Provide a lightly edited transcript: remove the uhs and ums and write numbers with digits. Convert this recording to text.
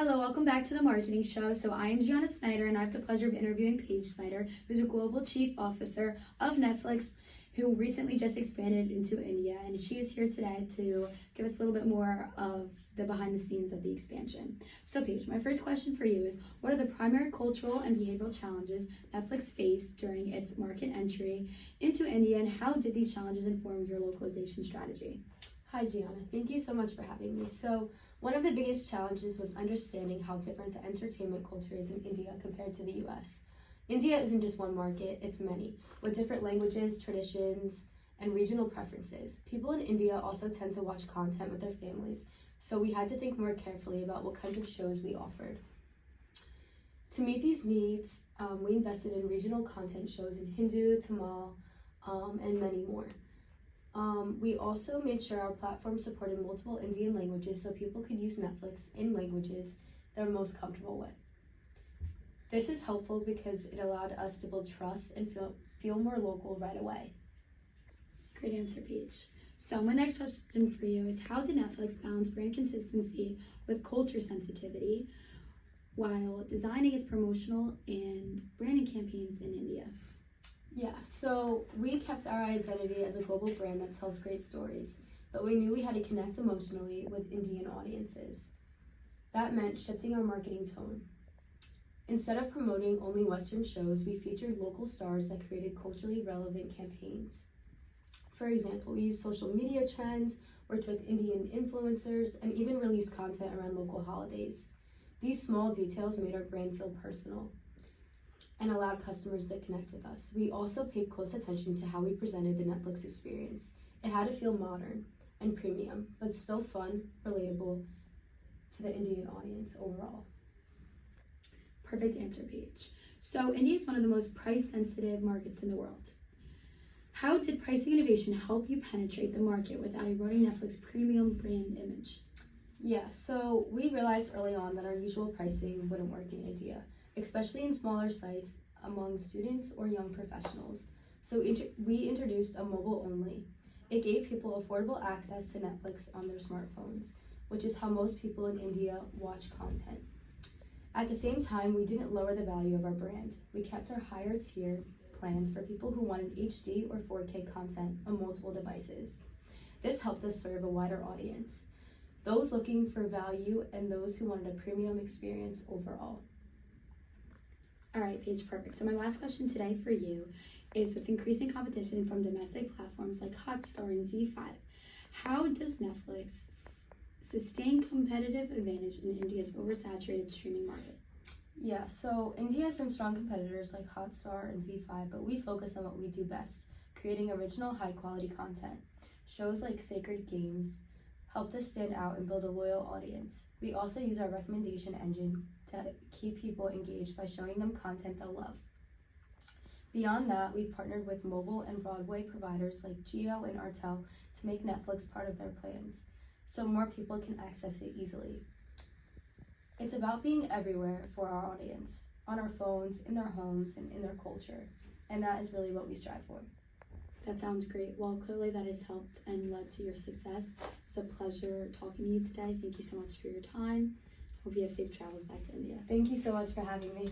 Hello, welcome back to the Marketing Show. So I am Gianna Snyder, and I have the pleasure of interviewing Paige Snyder, who's a Global Chief Officer of Netflix, who recently just expanded into India. And she is here today to give us a little bit more of the behind the scenes of the expansion. So Paige, my first question for you is, what are the primary cultural and behavioral challenges Netflix faced during its market entry into India, and how did these challenges inform your localization strategy? Hi Gianna, thank you so much for having me. So one of the biggest challenges was understanding how different the entertainment culture is in India compared to the US. India isn't just one market, it's many, with different languages, traditions, and regional preferences. People in India also tend to watch content with their families, so we had to think more carefully about what kinds of shows we offered. To meet these needs, we invested in regional content shows in Hindu, Tamil, and many more. We also made sure our platform supported multiple Indian languages so people could use Netflix in languages they're most comfortable with. This is helpful because it allowed us to build trust and feel more local right away. Great answer, Paige. So my next question for you is, how did Netflix balance brand consistency with culture sensitivity while designing its promotional and branding campaigns in India? Yeah, so we kept our identity as a global brand that tells great stories, but we knew we had to connect emotionally with Indian audiences. That meant shifting our marketing tone. Instead of promoting only Western shows, we featured local stars that created culturally relevant campaigns. For example, we used social media trends, worked with Indian influencers, and even released content around local holidays. These small details made our brand feel personal and allowed customers to connect with us. We also paid close attention to how we presented the Netflix experience. It had to feel modern and premium, but still fun, relatable to the Indian audience overall. Perfect answer, Paige. So India is one of the most price-sensitive markets in the world. How did pricing innovation help you penetrate the market without eroding Netflix's premium brand image? Yeah, so we realized early on that our usual pricing wouldn't work in India, especially in smaller sites among students or young professionals. So we introduced a mobile only. It gave people affordable access to Netflix on their smartphones, which is how most people in India watch content. At the same time, we didn't lower the value of our brand. We kept our higher tier plans for people who wanted HD or 4K content on multiple devices. This helped us serve a wider audience, those looking for value and those who wanted a premium experience overall. All right, Paige, perfect. So my last question today for you is, with increasing competition from domestic platforms like Hotstar and Z5, how does Netflix sustain competitive advantage in India's oversaturated streaming market? Yeah, so India has some strong competitors like Hotstar and Z5, but we focus on what we do best, creating original high-quality content. Shows like Sacred Games helped us stand out and build a loyal audience. We also use our recommendation engine to keep people engaged by showing them content they'll love. Beyond that, we've partnered with mobile and Broadway providers like Jio and Artel to make Netflix part of their plans, so more people can access it easily. It's about being everywhere for our audience, on our phones, in their homes, and in their culture, and that is really what we strive for. That sounds great. Well, clearly that has helped and led to your success. It's a pleasure talking to you today. Thank you so much for your time. Hope you have safe travels back to India. Thank you so much for having me.